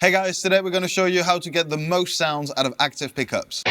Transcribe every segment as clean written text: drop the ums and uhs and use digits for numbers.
Hey guys, today we're going to show you how to get the most sounds out of active pickups.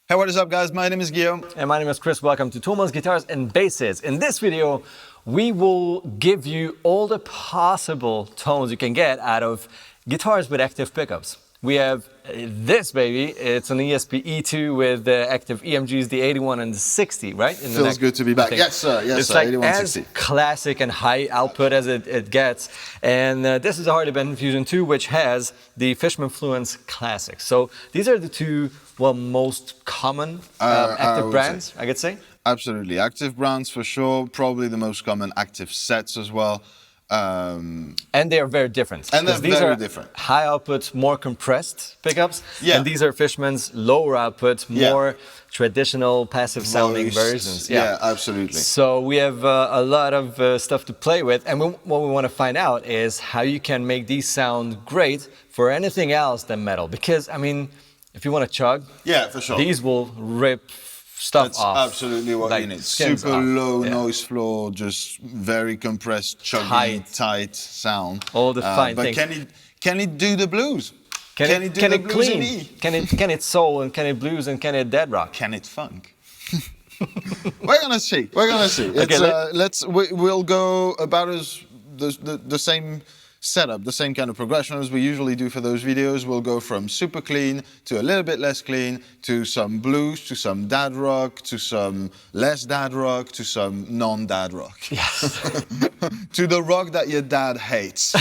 Hey, what is up guys? My name is Guillaume. And my name is Kris. Welcome to Thomann's Guitars and Basses. In this video, we will give you all the possible tones you can get out of guitars with active pickups. We have this baby. It's an ESP E2 with the active EMGs, the 81 and the 60, right? Feels good to be back. Yes, sir. Yes, it's sir. like 8160. As classic and high output as it gets. And this is a Harley Benton Fusion 2, which has the Fishman Fluence Classic. So these are the two, most common active brands, I could say. Absolutely. Active brands for sure. Probably the most common active sets as well. And they are very different. And they're these very are different. High output, more compressed pickups. Yeah. And these are Fishman's lower output, more traditional passive sounding versions. Yeah, absolutely. So we have a lot of stuff to play with. And what we want to find out is how you can make these sound great for anything else than metal. Because, I mean, if you want to chug, yeah, for sure, these will rip stuff That's off. absolutely what you need. Super low noise floor, just very compressed, chuggy, tight sound. All the fine things. But can it do the blues? Can it clean? Can it soul and can it blues and can it dead rock? Can it funk? We're gonna see. We're gonna see. Okay, We'll go about as the same setup, the same kind of progression as we usually do for those videos. We'll go from super clean to a little bit less clean, to some blues, to some dad rock, to some less dad rock, to some non-dad rock. Yes. To the rock that your dad hates.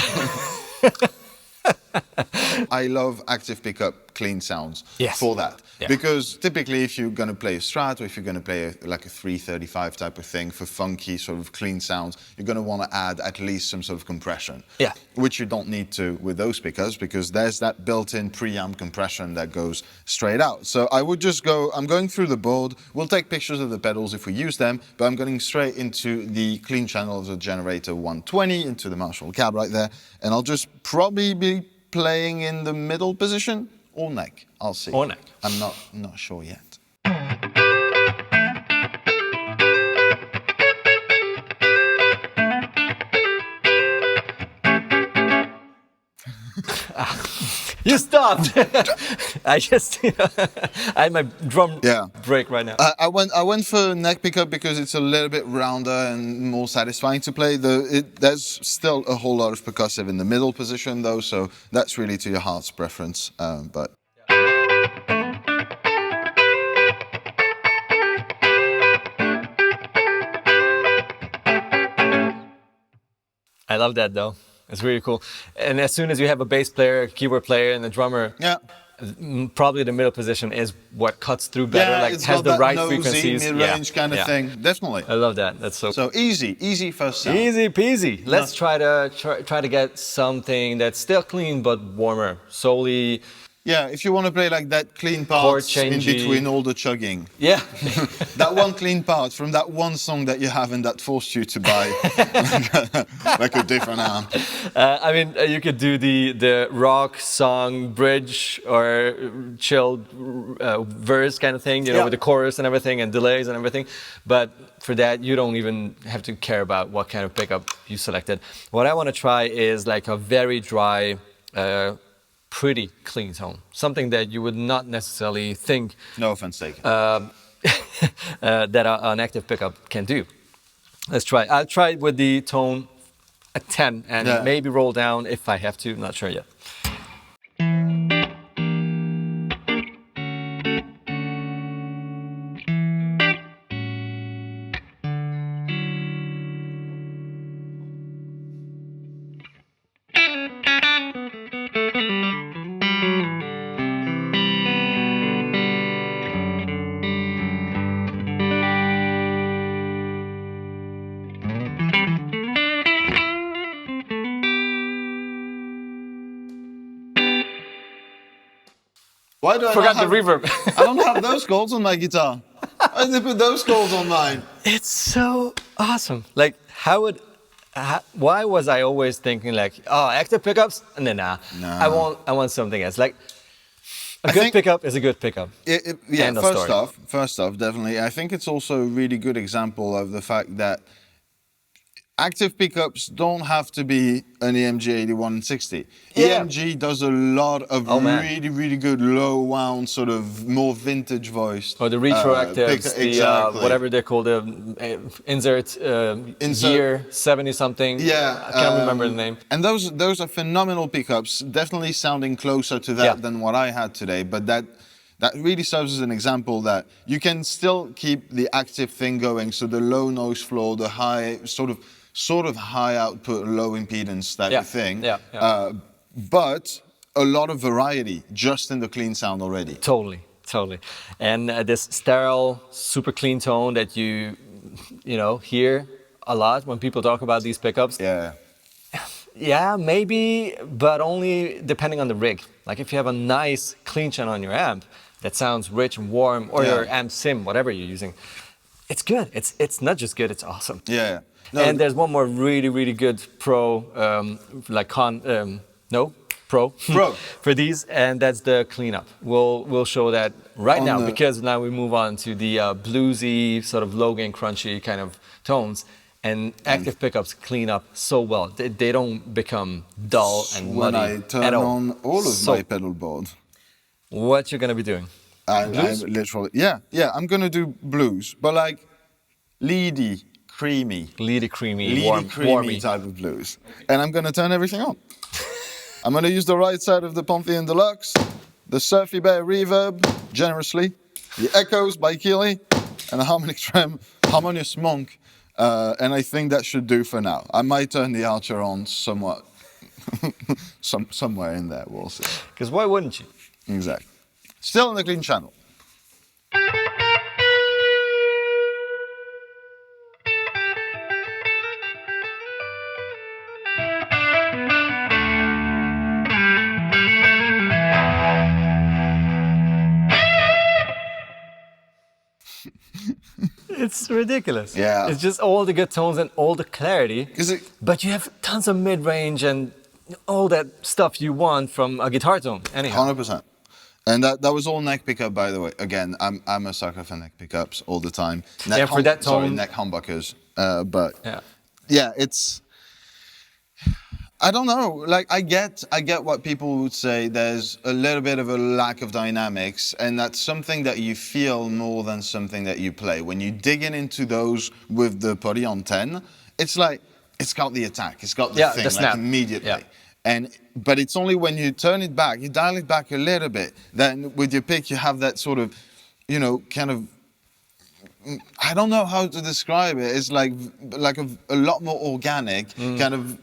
I love active pickup clean sounds for that. Yeah. Because typically if you're going to play a Strat or if you're going to play like a 335 type of thing for funky sort of clean sounds, you're going to want to add at least some sort of compression. Yeah. Which you don't need to with those pickups because there's that built-in preamp compression that goes straight out. So I would just go, I'm going through the board, we'll take pictures of the pedals if we use them, but I'm going straight into the clean channel of the generator 120, into the Marshall cab right there, and I'll just probably be playing in the middle position or neck. I'll see. Or neck. I'm not sure yet. You stopped. I just, I had my drum break right now. I went for neck pickup because it's a little bit rounder and more satisfying to play. There's still a whole lot of percussive in the middle position though, so that's really to your heart's preference. But I love that though. It's really cool. And as soon as you have a bass player, a keyboard player, and a drummer, probably the middle position is what cuts through better. Like it has the right frequencies. Mid-range kind of thing. Definitely. I love that. That's so easy first sound. Easy peasy. Let's try to get something that's still clean but warmer. Solely. Yeah, if you want to play like that clean part in between all the chugging. Yeah. That one clean part from that one song that you haven't that forced you to buy like a different amp. I mean, you could do the rock song bridge or chilled verse kind of thing, you know, with the chorus and everything and delays and everything. But for that, you don't even have to care about what kind of pickup you selected. What I want to try is like a very dry, pretty clean tone, something that you would not necessarily think. No offense taken. That an active pickup can do. Let's try. I'll try it with the tone at 10 and maybe roll down if I have to. Not sure yet. Why do I forgot the reverb? I don't have those chords on my guitar. Why did they put those chords on mine? It's so awesome. Like, why was I always thinking like, oh, active pickups? No. I want something else. Like, a good pickup is a good pickup. Yeah, first off, definitely. I think it's also a really good example of the fact that active pickups don't have to be an EMG 8160. Yeah. EMG does a lot of really, really good low wound, sort of more vintage voice. Or the retroactives, exactly. Whatever they call the insert year 70 something. Yeah, I can't remember the name. And those are phenomenal pickups, definitely sounding closer to that than what I had today. But that really serves as an example that you can still keep the active thing going. So the low noise floor, the high sort of high output, low impedance type of thing. But a lot of variety just in the clean sound already. Totally. And this sterile, super clean tone that you hear a lot when people talk about these pickups. Yeah, maybe, but only depending on the rig. Like if you have a nice clean channel on your amp that sounds rich and warm, or your amp sim, whatever you're using, it's good. It's not just good, it's awesome. Yeah. No, and there's one more really, really good pro, pro for these, and that's the cleanup. We'll show that right now, because now we move on to the bluesy, sort of low gain, crunchy kind of tones. And active pickups clean up so well. They don't become dull and muddy. When I turn on all of my pedal board. What you're gonna be doing? I'm literally, I'm gonna do blues, but like leady, creamy, warmy type of blues. And I'm gonna turn everything on. I'm gonna use the right side of the Pantheon Deluxe, the Surfy Bear reverb, generously, the Echoes by Keeley, and the Harmonic Trem, Harmonious Monk. And I think that should do for now. I might turn the Archer on somewhat, somewhere in there, we'll see. Because why wouldn't you? Exactly. Still in the clean channel. It's ridiculous. Yeah. It's just all the good tones and all the clarity. But you have tons of mid-range and all that stuff you want from a guitar tone. Anyhow. 100%. And that was all neck pickup, by the way. Again, I'm a sucker for neck pickups all the time. Neck for that tone. neck humbuckers. But it's. I don't know. Like I get what people would say. There's a little bit of a lack of dynamics, and that's something that you feel more than something that you play. When you dig into those with the Putty on 10, it's like it's got the attack, it's got the thing, like immediately. But it's only when you turn it back, you dial it back a little bit, then with your pick you have that sort of, kind of. I don't know how to describe it. It's like a lot more organic, kind of.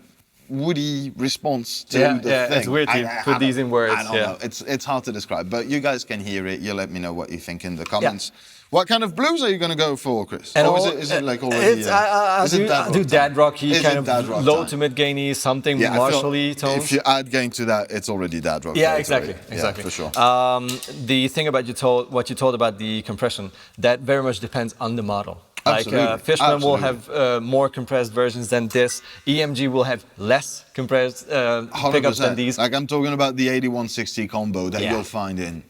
Woody response to the thing. It's weird to put these in words. I don't know. It's hard to describe, but you guys can hear it. You let me know what you think in the comments. What kind of blues are you going to go for, Kris? Or is it like already? I do dad rocky, kind of low to mid gainy, something Marshall-y tones. If you add gain to that, it's already dad rock. Yeah, exactly. Yeah, for sure. The thing about what you told about the compression, that very much depends on the model. Like Fishman will have more compressed versions than this. EMG will have less compressed pickups than these. Like I'm talking about the 8160 combo that you'll find in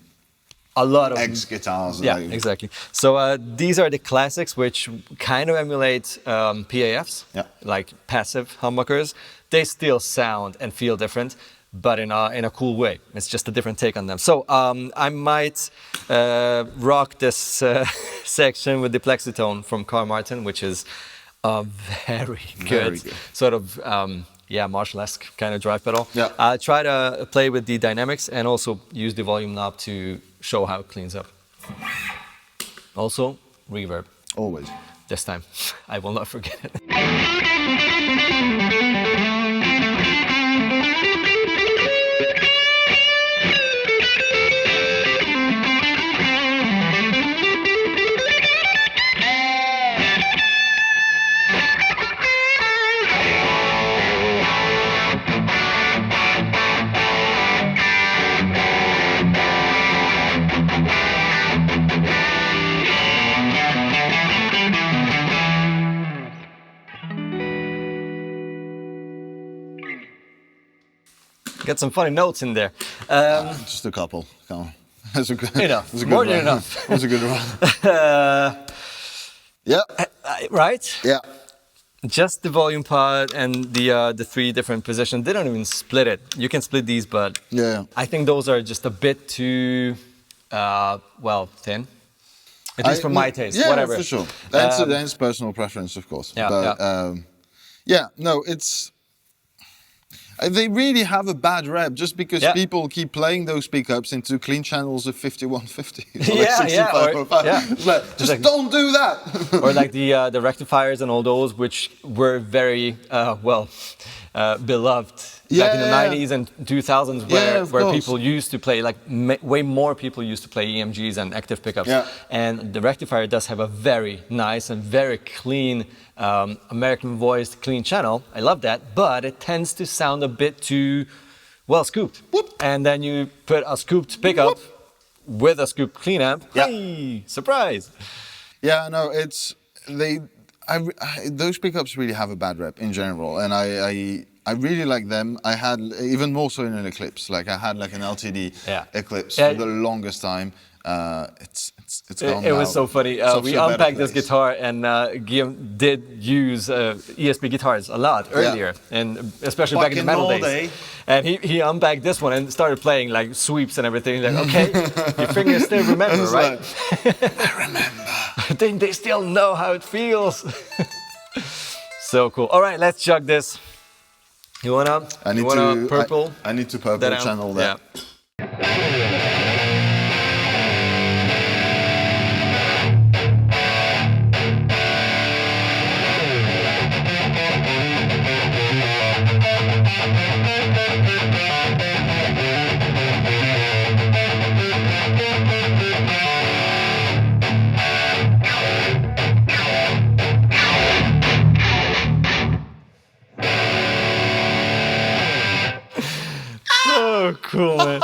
a lot of X guitars. Yeah, exactly. So these are the classics, which kind of emulate PAFs, like passive humbuckers. They still sound and feel different, but in a cool way. It's just a different take on them. So I might rock this section with the Plexitone from Carl Martin, which is a very good sort of Marshall-esque kind of drive pedal. I try to play with the dynamics and also use the volume knob to show how it cleans up. Also, reverb. Always. This time, I will not forget it. Got some funny notes in there. Just a couple. Come on. That's a good, enough. That's a good More run. than enough. That's a good run. Yeah. Right? Yeah. Just the volume part and the 3 different positions. They don't even split it. You can split these, but I think those are just a bit too, thin. At least for my taste. Yeah, whatever. For sure. That's personal preference, of course. Yeah. But, it's. They really have a bad rep just because people keep playing those pickups into clean channels of 5150. It's like, just don't do that. Or like the rectifiers and all those, which were very beloved back in the 90s and 2000s, where people used to play, like way more people used to play EMGs and active pickups. Yeah. And the rectifier does have a very nice and very clean American voiced clean channel. I love that, but it tends to sound a bit too well scooped. Whoop. And then you put a scooped pickup with a scooped clean amp. Hey, surprise! Yeah, no, those pickups really have a bad rep in general, and I really like them. I had even more so in an Eclipse. Like I had like an LTD Eclipse for the longest time. It was so funny. We unpacked this guitar, and Guillaume did use ESP guitars a lot earlier, and especially back in the metal days. And he unpacked this one and started playing like sweeps and everything. Like, okay, your fingers still remember, right? I remember. they still know how it feels. So cool. All right, let's jug this. You wanna purple? I need to purple channel that. Yeah. So cool, man.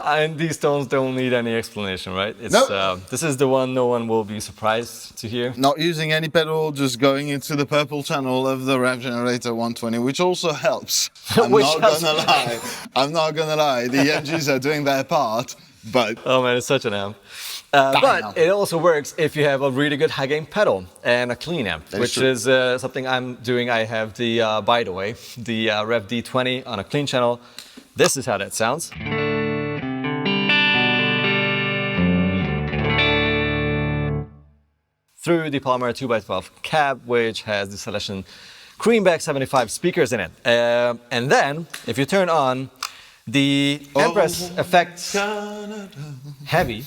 And these tones don't need any explanation, right? This is the one no one will be surprised to hear. Not using any pedal, just going into the purple channel of the Rev Generator 120, which also helps. I'm not gonna lie. The EMGs are doing their part, but... Oh man, it's such an amp. But it also works if you have a really good high gain pedal and a clean amp, which is something I'm doing. I have the, by the way, the Rev D20 on a clean channel. This is how that sounds. Through the Palmer 2x12 cab, which has the Celestion Greenback 75 speakers in it. And then, if you turn on the Empress effects heavy,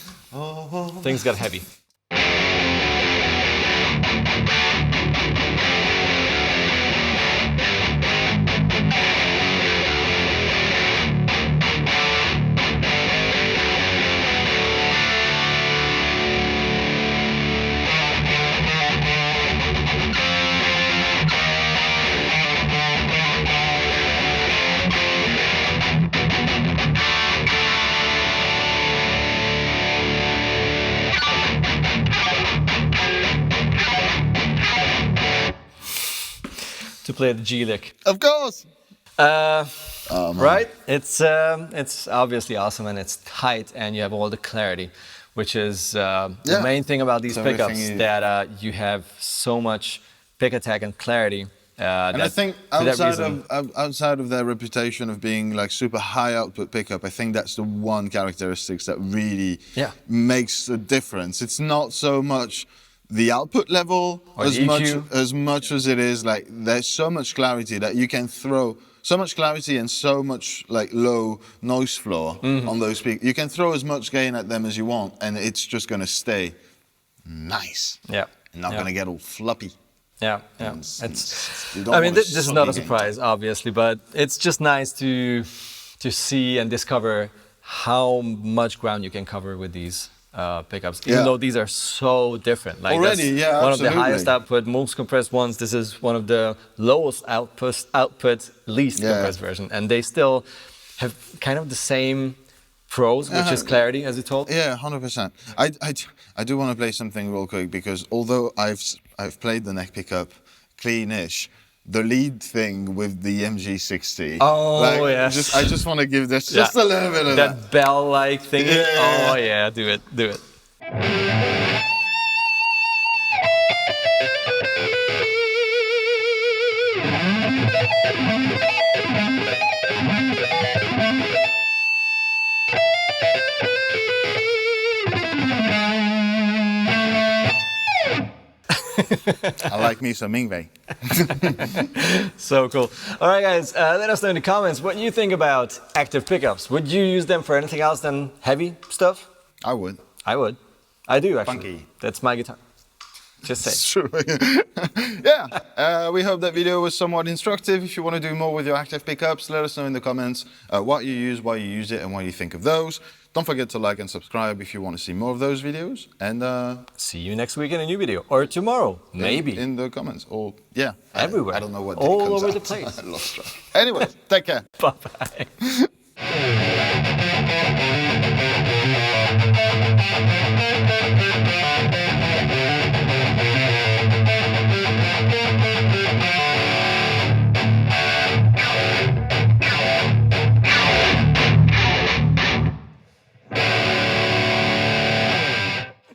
things got heavy. To play the G lick. Of course. Right? It's obviously awesome, and it's tight, and you have all the clarity, which is the main thing about these pickups, that you have so much pick attack and clarity. And I think outside of their reputation of being like super high output pickup, I think that's the one characteristics that really makes a difference. It's not so much the output level as much as it is like there's so much clarity that you can throw so much clarity and so much like low noise floor on those speakers. You can throw as much gain at them as you want, and it's just going to stay nice. Yeah, not going to get all floppy. Yeah, yeah. I mean, this is not a surprise, obviously, but it's just nice to see and discover how much ground you can cover with these pickups, even though these are so different. Like already, one of the highest output, most compressed ones. This is one of the lowest output, least compressed version, and they still have kind of the same pros, which is clarity, as you told. Yeah, 100%. I do want to play something real quick, because although I've played the neck pickup cleanish, the lead thing with the MG60. Oh, yes. I just want to give this just a little bit of that. Bell-like thing. Yeah. Oh yeah, do it. I like me some Yngwie. So cool. All right, guys, let us know in the comments what you think about active pickups. Would you use them for anything else than heavy stuff? I would. I would. I do, actually. Funky. That's my guitar. Just say. It's true. Yeah. We hope that video was somewhat instructive. If you want to do more with your active pickups, let us know in the comments what you use, why you use it, and what you think of those. Don't forget to like and subscribe if you want to see more of those videos. And see you next week in a new video, or tomorrow, maybe. In the comments, or yeah, everywhere. I don't know what. All over the place. I lost track. Anyway, take care. Bye bye.